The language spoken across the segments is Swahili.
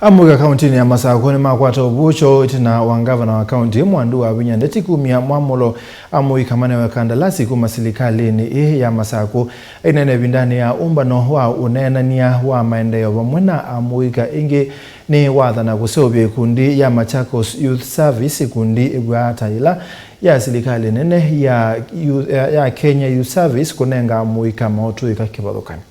Amuga kaunti ya Masako ni makwata ubucho itina wangavana wa kaunti mwandu wa Vinyandeti kumia mwamulo amui kamane wa kandalasi kumaserikali ni ya Masako inene vindani ya umbano wa unenania wa maendeleo wa mwena amuika ingi ni wadhana kusobye kundi ya Machakos Youth Service kundi ibwata ila ya serikali nene ya Kenya Youth Service kunenga amuika maotu ikakibadokani.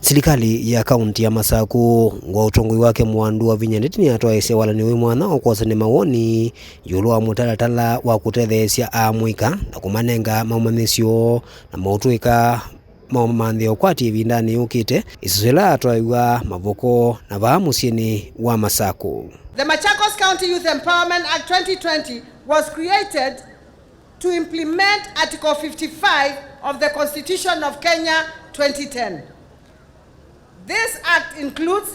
Serikali ya kaunti ya Masako ngwa utongoi wake mwandu wa Vinyandeti ni atoaisya walaniwe mwana okosane mawoni yulu wa mutalatala wa kutetheesya amuika na kumanenga maumamisyo na mautuika maumamandhio kwati vindani ukite isusela atoaiwa mavoko na vaamusyeni wa Masako. The Machakos County Youth Empowerment Act 2020 was created to implement Article 55 of the Constitution of Kenya 2010. This act includes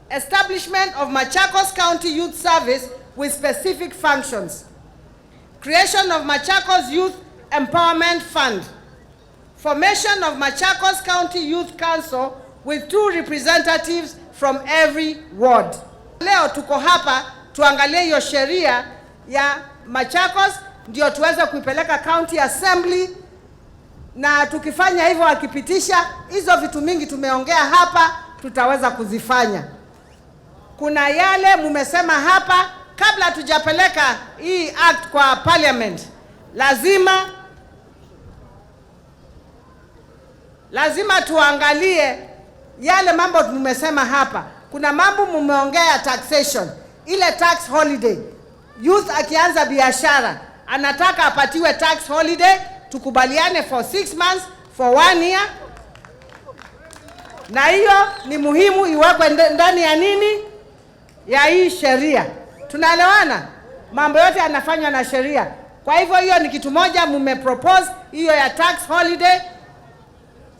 establishment of Machakos County Youth Service with specific functions, creation of Machakos Youth Empowerment Fund, formation of Machakos County Youth Council with 2 representatives from every ward. Leo tuko hapa tuangalie hiyo sheria ya Machakos ndio tuweze kuipeleka County Assembly, na tukifanya hivyo akipitisha hizo vitu mingi tumeongea hapa tutaweza kuzifanya. Kuna yale mumesema hapa kabla tujapeleka hii act kwa parliament, lazima tuangalie yale mambo mumesema hapa. Kuna mambo mumeongea ya taxation, ile tax holiday. Youth akianza biashara anataka apatiwe tax holiday, tukubaliane for 6 months, for 1 year. Na hiyo ni muhimu iwekwe ndani ya nini? Ya hii sheria. Tunaelewana? Mambo yote yanafanywa na sheria. Kwa hivyo hiyo ni kitu moja mumepropose, hiyo ya tax holiday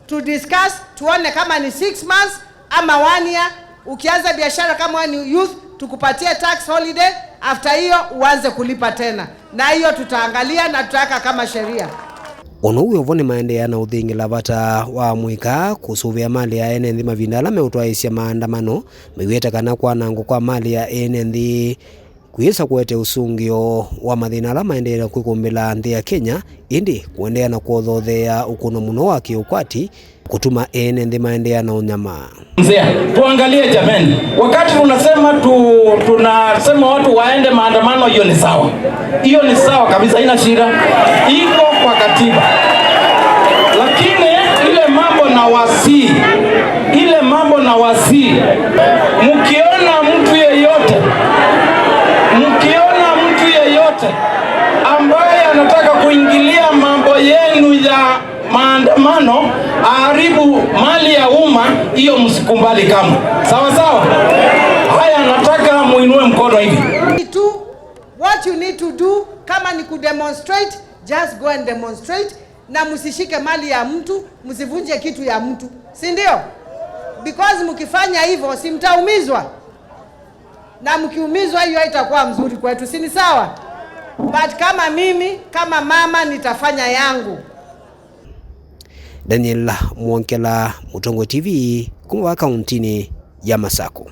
to discuss, tuone kama ni 6 months ama 1 year. Ukianza biashara kama ni youth tukupatie tax holiday, after hiyo uanze kulipa tena. Na hiyo tutaangalia na tutaweka kama sheria. Ono uyo vone maendelea na uthingila vata wa mwika kusuvia mali ya ene nthi mavindala meutwaisya maandamano miweta kana kwanango kwa mali ya ene nthi kuyisa kuete usungio wa mathina ala maendelea kwikumbila nthi ya Kenya indi kuendea na kuothothea ukuno muno wa kiukwati kutuma ene nthi maendelea na unyama. Tuangalie jameni, wakati tunasema watu waende maandamano, hiyo ni sawa. Hiyo ni sawa kabisa, haina shida. Iko kwa katiba. Lakini ile mambo na wasi, mkiona mtu yeyote ambaye anataka kuingilia mambo yenu ya maandamano, aharibu mali ya umma, hiyo msikumbali kama. Sawa sawa? Haya, nataka muinue mkono hivi. What you need to do, kama ni kudemonstrate, just go and demonstrate, na msishike mali ya mtu, msivunje kitu ya mtu, si ndio? Because mkifanya hivyo si mtaumizwa, na mkiumizwa hiyo haitakuwa mzuri kwetu, si ni sawa? But kama mimi kama mama nitafanya yangu. Daniel Mwonkela, Mutongo TV, kuma kauntini ya Masako.